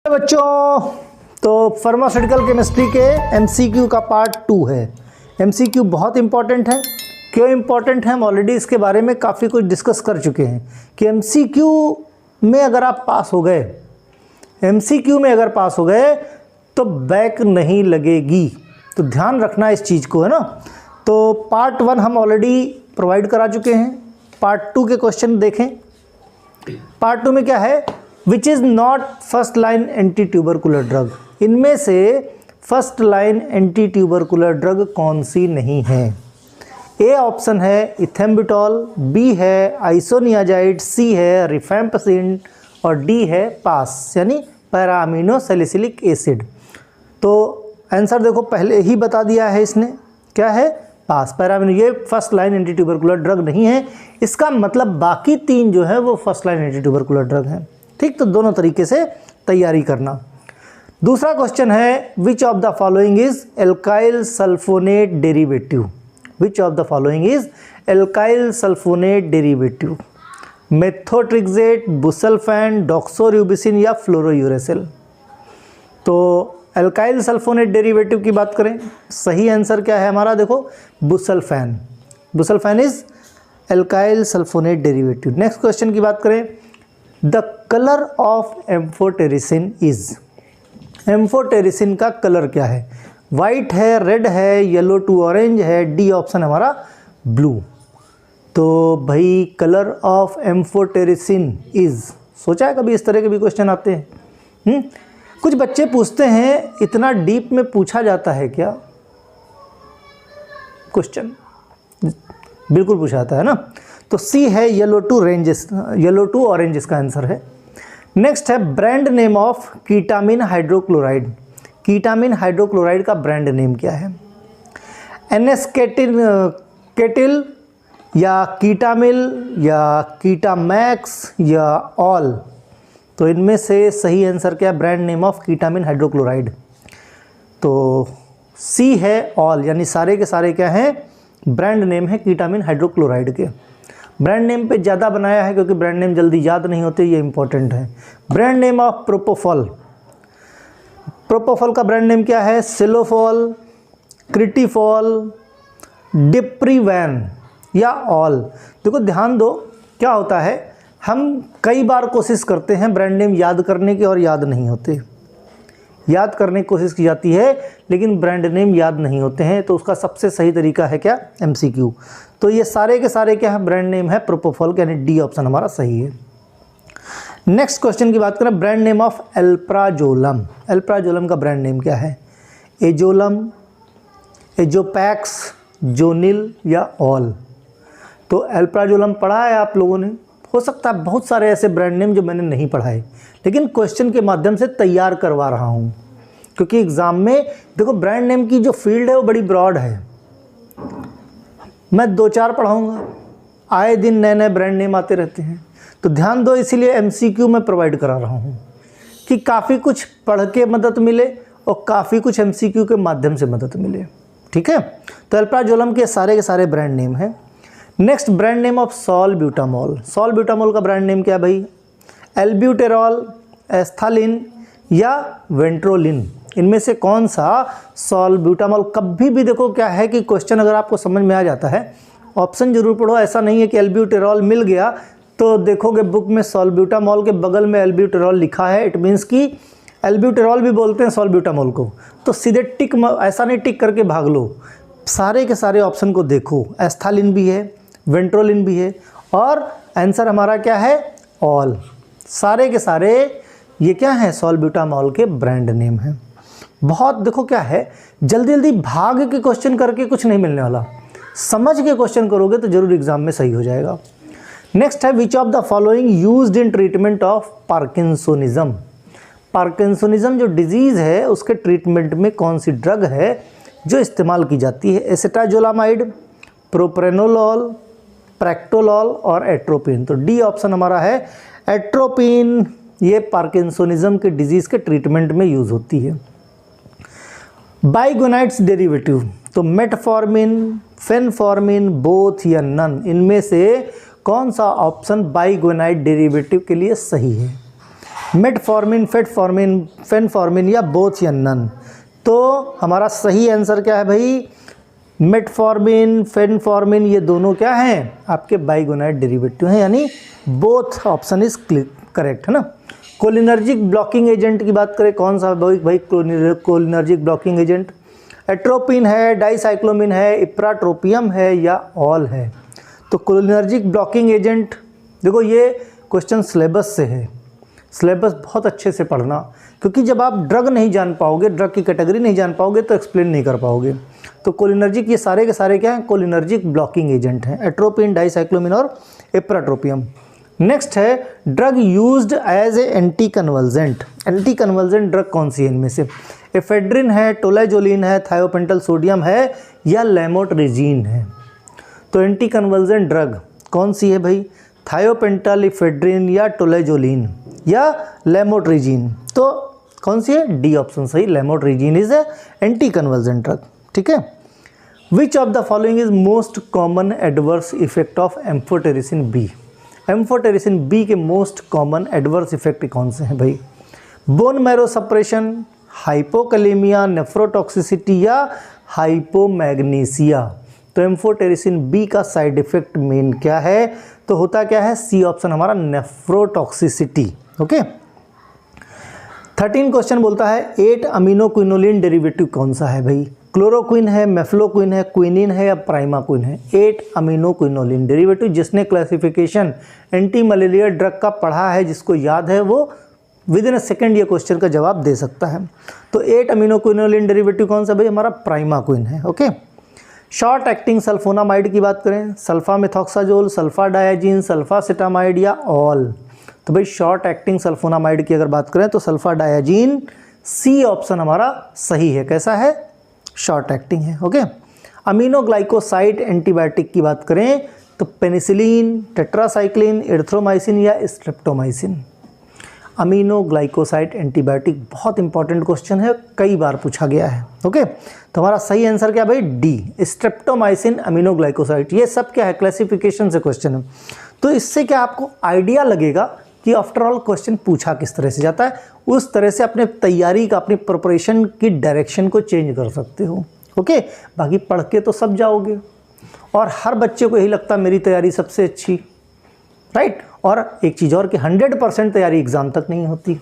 बच्चों, तो pharmaceutical chemistry के एमसीक्यू का पार्ट 2 है। एमसीक्यू बहुत इंपॉर्टेंट है। क्यों इंपॉर्टेंट है, हम ऑलरेडी इसके बारे में काफ़ी कुछ डिस्कस कर चुके हैं कि एमसीक्यू में अगर आप पास हो गए, एमसीक्यू में अगर पास हो गए तो बैक नहीं लगेगी। तो ध्यान रखना इस चीज़ को, है ना। तो पार्ट 1 हम ऑलरेडी प्रोवाइड करा चुके हैं। पार्ट 2 के क्वेश्चन देखें। पार्ट 2 में क्या है, which is not first line anti tubercular drug. इनमें से first line anti tubercular drug कौन सी नहीं है। ए ऑप्शन है इथेम्बिटॉल, बी है आइसोनियाजाइड, सी है रिफैम्पसिन और डी है पास यानी पैराअमीनो सैलिसिलिक एसिड। तो आंसर देखो पहले ही बता दिया है इसने, क्या है पास, पैराअमीनो। ये first line anti tubercular drug नहीं है। इसका मतलब बाकी 3 जो है वो first line anti tubercular drug हैं। ठीक, तो दोनों तरीके से तैयारी करना। दूसरा क्वेश्चन है, which of the following is alkyl sulfonate derivative. Which of the following is alkyl sulfonate derivative. Methotrexate, busulfan, doxorubicin या फ्लोरोयूरेसिल। तो एल्काइल सल्फोनेट डेरिवेटिव की बात करें, सही आंसर क्या है हमारा, देखो busulfan. Busulfan is alkyl sulfonate derivative. Next question की बात करें, the colour of amphotericin is. Amphotericin का कलर क्या है, वाइट है, रेड है, येलो टू ऑरेंज है, डी ऑप्शन हमारा ब्लू। तो भाई कलर ऑफ एम्फोटेरिसिन इज, सोचा है कभी इस तरह के भी क्वेश्चन आते हैं। कुछ बच्चे पूछते हैं, इतना डीप में पूछा जाता है क्या क्वेश्चन, बिल्कुल पूछा जाता है ना। तो सी है yellow to ranges, yellow to orange इसका आंसर है। नेक्स्ट है brand name of ketamine hydrochloride. Ketamine hydrochloride का ब्रांड नेम क्या है, एनएस केटिल या कीटामिल या कीटामैक्स या ऑल। तो इनमें से सही आंसर क्या है, brand name of ketamine hydrochloride. तो सी है ऑल, यानी सारे के सारे क्या हैं, ब्रांड नेम है कीटामिन हाइड्रोक्लोराइड के। ब्रांड नेम पे ज़्यादा बनाया है क्योंकि ब्रांड नेम जल्दी याद नहीं होते, ये इंपॉर्टेंट है। Brand name of propofol. Propofol का ब्रांड नेम क्या है, सिलोफॉल, क्रिटिफॉल, डिप्रीवैन या ऑल। देखो ध्यान दो, क्या होता है, हम कई बार कोशिश करते हैं ब्रांड नेम याद करने की और याद नहीं होते। याद करने की कोशिश की जाती है लेकिन ब्रांड नेम याद नहीं होते हैं। तो उसका सबसे सही तरीका है क्या, एमसीक्यू। तो ये सारे के सारे क्या है, ब्रांड नेम है प्रोपोफॉल, यानी डी ऑप्शन हमारा सही है। नेक्स्ट क्वेश्चन की बात करें, brand name of alprazolam. Alprazolam का ब्रांड नेम क्या है, एजोलम, एजोपैक्स, जोनिल या ऑल। तो एल्प्राजोलम पढ़ा है आप लोगों ने, हो सकता है बहुत सारे ऐसे ब्रांड नेम जो मैंने नहीं पढ़ाए, लेकिन क्वेश्चन के माध्यम से तैयार करवा रहा हूँ। क्योंकि एग्ज़ाम में देखो ब्रांड नेम की जो फील्ड है वो बड़ी ब्रॉड है। मैं 2-4 पढ़ाऊँगा, आए दिन नए नए ब्रांड नेम आते रहते हैं। तो ध्यान दो, इसीलिए एमसीक्यू में प्रोवाइड करा रहा हूँ कि काफ़ी कुछ पढ़ के मदद मिले और काफ़ी कुछ एमसीक्यू के माध्यम से मदद मिले। ठीक है, तो एल्प्राजोलम के सारे ब्रांड नेम हैं। Next brand name of salbutamol. Salbutamol का ब्रांड नेम क्या है भाई, एल्ब्यूटेरॉल, एस्थालिन या वेंट्रोलिन। इनमें से कौन सा सॉल्ब्यूटामॉल। कभी भी देखो क्या है कि क्वेश्चन अगर आपको समझ में आ जाता है, ऑप्शन जरूर पढ़ो। ऐसा नहीं है कि एल्ब्यूटेरॉल मिल गया तो देखोगे बुक में सॉल्ब्यूटामॉल के बगल में एल्ब्यूटेरॉल लिखा है, इट मीन्स कि एल्ब्यूटेरॉल भी बोलते हैं सॉल्ब्यूटामॉल को। तो सीधे टिक, ऐसा नहीं टिक करके भाग लो, सारे के सारे ऑप्शन को देखो। एस्थालिन भी है, वेंट्रोलिन भी है और आंसर हमारा क्या है, ऑल। सारे के सारे ये क्या है, सॉल्ब्यूटामॉल के ब्रांड नेम हैं। बहुत देखो क्या है, जल्दी जल्दी भाग के क्वेश्चन करके कुछ नहीं मिलने वाला, समझ के क्वेश्चन करोगे तो जरूर एग्जाम में सही हो जाएगा। नेक्स्ट है, which of the following used in treatment of parkinsonism. Parkinsonism जो डिजीज़ है उसके ट्रीटमेंट में कौन सी ड्रग है जो इस्तेमाल की जाती है, एसेटाजोलामाइड, प्रोप्रेनोलॉल, प्रैक्टोलॉल और एट्रोपिन। तो डी ऑप्शन हमारा है एट्रोपिन। ये पार्किंसोनिज्म के डिजीज़ के ट्रीटमेंट में यूज़ होती है। बाइगोनाइट्स डेरिवेटिव, तो मेटफॉर्मिन, फेनफॉर्मिन, बोथ या नन। इनमें से कौन सा ऑप्शन बाइगोनाइट डेरिवेटिव के लिए सही है, मेटफॉर्मिन, फेटफॉर्मिन, फेनफॉर्मिन या बोथ या नन। तो हमारा सही आंसर क्या है भाई, मेटफॉर्मिन, फेनफॉर्मिन ये दोनों क्या हैं, आपके बाइगोनाइड डेरिवेटिव हैं, यानी बोथ ऑप्शन इज करेक्ट है ना। कोलिनर्जिक ब्लॉकिंग एजेंट की बात करें, कौन सा भाई कोलिनर्जिक ब्लॉकिंग एजेंट, एट्रोपिन है, डाइसाइक्लोमिन है, इप्राट्रोपियम है या ऑल है। तो कोलिनर्जिक ब्लॉकिंग एजेंट, देखो ये क्वेश्चन सिलेबस से है, सिलेबस बहुत अच्छे से पढ़ना, क्योंकि जब आप ड्रग नहीं जान पाओगे, ड्रग की कैटेगरी नहीं जान पाओगे तो एक्सप्लेन नहीं कर पाओगे। तो कोलिनर्जिक ये सारे के सारे क्या हैं, कोलिनर्जिक ब्लॉकिंग एजेंट हैं, एट्रोपिन, डाइसाइक्लोमिन और इप्राट्रोपियम। नेक्स्ट है drug used as a anticonvulsant. Anticonvulsant drug कौन सी है इनमें से, एफेड्रिन है, टोलाजोलिन है, थायोपेंटल सोडियम है या लेमोट्रेजीन है। तो एंटी कन्वल्जेंट ड्रग कौन सी है भाई, थायोपेंटल, इफेड्रिन या टोलाजोलिन या लेमोट्रेजीन। तो कौन सी है, डी ऑप्शन सही, lamotrigine is a anticonvulsant drug. ठीक है। Which of the following is most common adverse effect of amphotericin B. Amphotericin B के मोस्ट कॉमन एडवर्स इफेक्ट कौन से हैं भाई, bone marrow suppression, hypokalaemia, nephrotoxicity या hypomagnesaemia. तो एम्फोटेरिसिन बी का साइड इफेक्ट मेन क्या है, तो होता क्या है, सी ऑप्शन हमारा, नेफ्रोटॉक्सिसिटी। ओके। 13 क्वेश्चन बोलता है 8 अमीनोक्विनोलिन डेरिवेटिव कौन सा है भाई, क्लोरोक्विन है, मेफ्लोक्विन है, क्विनिन है या प्राइमाक्विन है। 8 अमीनोक्विनोलिन डेरिवेटिव, जिसने क्लासिफिकेशन एंटी मलेरिया ड्रग का पढ़ा है, जिसको याद है, वो विद इन अ सेकेंड ये क्वेश्चन का जवाब दे सकता है। तो 8 अमीनोक्विनोलिन डेरिवेटिव कौन सा भाई, हमारा प्राइमाक्विन है। ओके। शॉर्ट एक्टिंग सल्फोनामाइड की बात करें, सल्फामेथॉक्साजोल, सल्फाडायाजीन, सल्फासिटामाइड या ऑल। तो भाई शॉर्ट एक्टिंग सल्फोनामाइड की अगर बात करें तो सल्फाडायाजीन, सी ऑप्शन हमारा सही है। कैसा है, शॉर्ट एक्टिंग है। ओके। अमीनोग्लाइकोसाइड एंटीबायोटिक की बात करें तो पेनिसिलिन, टेट्रासाइक्लिन, एरिथ्रोमाइसिन या स्ट्रेप्टोमाइसिन। अमीनोग्लाइकोसाइड एंटीबायोटिक बहुत इंपॉर्टेंट क्वेश्चन है, कई बार पूछा गया है। ओके। तो हमारा सही आंसर क्या भाई, डी, स्ट्रेप्टोमाइसिन, अमीनोग्लाइकोसाइड। ये सब क्या है, क्लासिफिकेशन से क्वेश्चन है। तो इससे क्या आपको आइडिया लगेगा कि आफ्टर ऑल क्वेश्चन पूछा किस तरह से जाता है, उस तरह से अपने तैयारी का, अपनी प्रिपरेशन की डायरेक्शन को चेंज कर सकते हो। ओके। बाकी पढ़ के तो सब जाओगे, और हर बच्चे को यही लगता है मेरी तैयारी सबसे अच्छी, राइट। और एक चीज़ और कि 100% तैयारी एग्ज़ाम तक नहीं होती,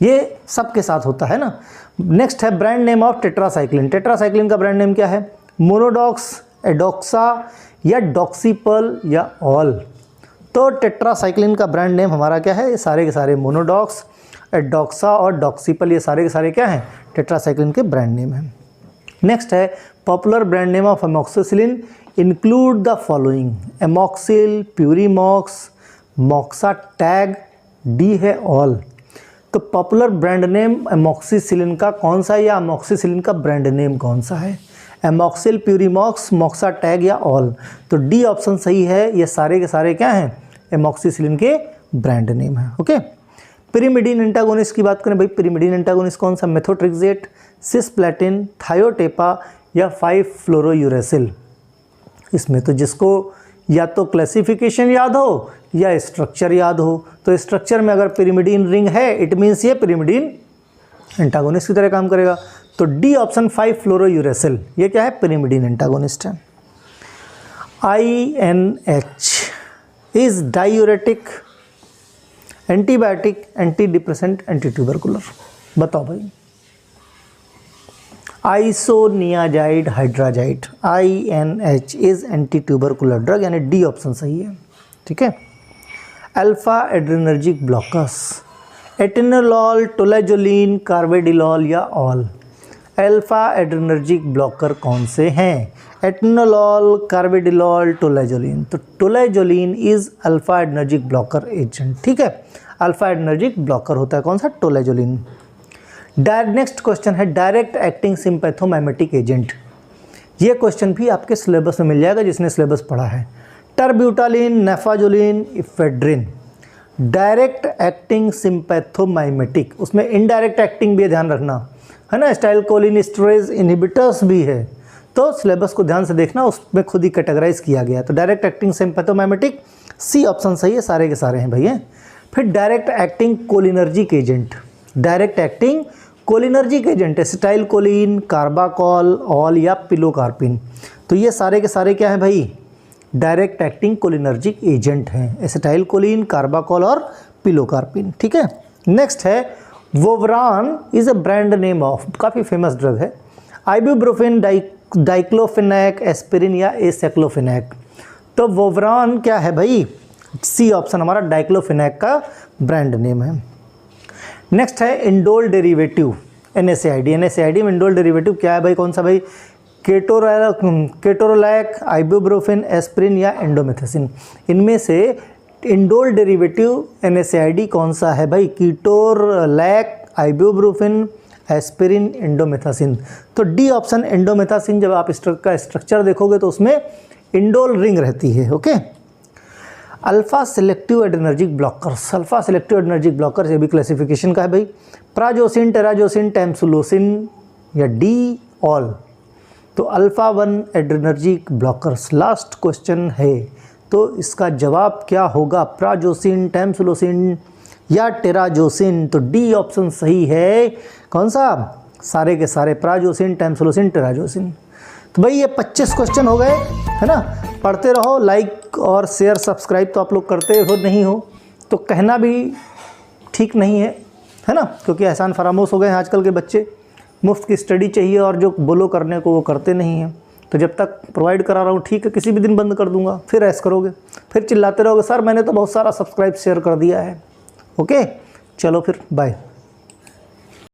ये सबके साथ होता है ना। नेक्स्ट है brand name of tetracycline. Tetracycline का ब्रांड नेम क्या है, मोनोडॉक्स, एडोक्सा या डॉक्सीपल या ऑल। तो टेट्रासाइक्लिन का ब्रांड नेम हमारा क्या है, ये सारे के सारे मोनोडॉक्स, एडोक्सा और डॉक्सीपल, ये सारे के सारे क्या हैं, टेट्रासाइक्लिन के ब्रांड नेम हैं। नेक्स्ट है popular brand name of amoxicillin, include the following, Amoxil, Purimox, Moxatag, D है ऑल। तो पॉपुलर ब्रांड नेम एमॉक्सिसिलिन का कौन सा है, या एमॉक्सिसिलिन का ब्रांड नेम कौन सा है, एमॉक्सिल, प्यूरीमॉक्स, मॉक्सा टैग या ऑल। तो डी ऑप्शन सही है, ये सारे के सारे क्या हैं, एमॉक्सिसिलिन के ब्रांड नेम है। ओके। पिरिमिडीन एंटागोनिस्ट की बात करें भाई, पिरिमिडीन एंटागोनिस्ट कौन सा, मेथोट्रिक्सेट, सिस्प्लैटिन, थायोटेपा या 5-फ्लोरोयूरेसिल। इसमें तो जिसको या तो क्लासिफिकेशन याद हो या स्ट्रक्चर याद हो, तो स्ट्रक्चर में अगर पिरिमिडीन रिंग है इट मीन्स ये पिरिमिडीन एंटागोनिस्ट की तरह काम करेगा। तो डी ऑप्शन 5-फ्लोरोयूरेसिल, ये क्या है, पिरिमिडीन एंटागोनिस्ट है। INH is diuretic, antibiotic, anti depressant, anti tubercular. बताओ भाई, isoniazid hydrazide, INH is anti tubercular drug, यानी डी ऑप्शन सही है। ठीक है। अल्फा एड्रेनर्जिक ब्लॉकर्स, एटेनोलॉल, टोलाजोलिन, कार्वेडिलॉल या ऑल। अल्फा एड्रेनर्जिक ब्लॉकर कौन से हैं, एटेनोलॉल, कार्वेडिलॉल, टोलाजोलिन। तो tolazoline is alpha adrenergic blocker agent. ठीक है। अल्फा एड्रेनर्जिक ब्लॉकर होता है कौन सा, टोलाजोलिन। नेक्स्ट क्वेश्चन है डायरेक्ट एक्टिंग सिंपैथोमाइमेटिक एजेंट। ये क्वेश्चन भी आपके सिलेबस में मिल जाएगा जिसने सिलेबस पढ़ा है। टर्ब्यूटालिन, नेफाजोलिन, इफेड्रिन। डायरेक्ट एक्टिंग सिंपैथोमाइमेटिक, उसमें इनडायरेक्ट एक्टिंग भी ध्यान रखना है ना, एसिटाइलकोलिनेस्टरेज इनहिबिटर्स भी है, तो सिलेबस को ध्यान से देखना, उसमें खुद ही कैटेगराइज किया गया। तो direct acting sympathomimetic, C option सही है, सारे के सारे हैं भैया। फिर direct acting cholinergic agent, direct acting cholinergic agent acetylcholine, carbachol, all या पिलोकार्पिन। तो ये सारे के सारे क्या हैं भाई, डायरेक्ट एक्टिंग कोलिनर्जिक एजेंट हैं, एसिटाइल कोलिन, कार्बाकॉल और पिलोकार्पिन। ठीक है, नेक्स्ट है Voveran is a brand name of, काफ़ी फेमस ड्रग है, आइबुप्रोफेन, डाइक्लोफेनैक, एस्पिरिन या एसाइक्लोफेनैक। तो वोवरान क्या है भाई, सी ऑप्शन हमारा डाइक्लोफेनैक का ब्रांड नेम है। नेक्स्ट है इंडोल डेरिवेटिव NSAID, NSAID में इंडोल डेरिवेटिव क्या है भाई, कौन सा भाई, केटोरोलैक, आइबुप्रोफेन, एस्पिरिन या एंडोमेथासिन। इनमें से इंडोल डेरिवेटिव NSAID कौन सा है भाई, कीटोरलैक, आइबुप्रोफेन, एस्पिरिन, एंडोमेथासिन। तो डी ऑप्शन एंडोमेथासिन, जब आप इसका स्ट्रक्चर देखोगे तो उसमें इंडोल रिंग रहती है। Okay, alpha selective adrenergic blockers, alpha selective adrenergic blockers ये भी क्लासिफिकेशन का है भाई, प्राजोसिन, टेराजोसिन, टैमसुलोसिन या डी ऑल। तो alpha 1 adrenergic blockers last question है, तो इसका जवाब क्या होगा, प्राजोसिन, टैमसुलोसिन या टेराजोसिन। तो डी ऑप्शन सही है, कौन सा, सारे के सारे प्राजोसिन, टैमसुलोसिन, टेराजोसिन। तो भाई ये 25 क्वेश्चन हो गए, है ना। पढ़ते रहो, लाइक और शेयर सब्सक्राइब तो आप लोग करते हो नहीं हो, तो कहना भी ठीक नहीं है ना, क्योंकि एहसान फरामोश हो गए हैं आजकल के बच्चे, मुफ्त की स्टडी चाहिए और जो बोलो करने को वो करते नहीं हैं। तो जब तक प्रोवाइड करा रहा हूँ ठीक है, किसी भी दिन बंद कर दूंगा, फिर ऐसा करोगे, फिर चिल्लाते रहोगे सर मैंने तो बहुत सारा सब्सक्राइब शेयर कर दिया है। ओके, चलो फिर बाय।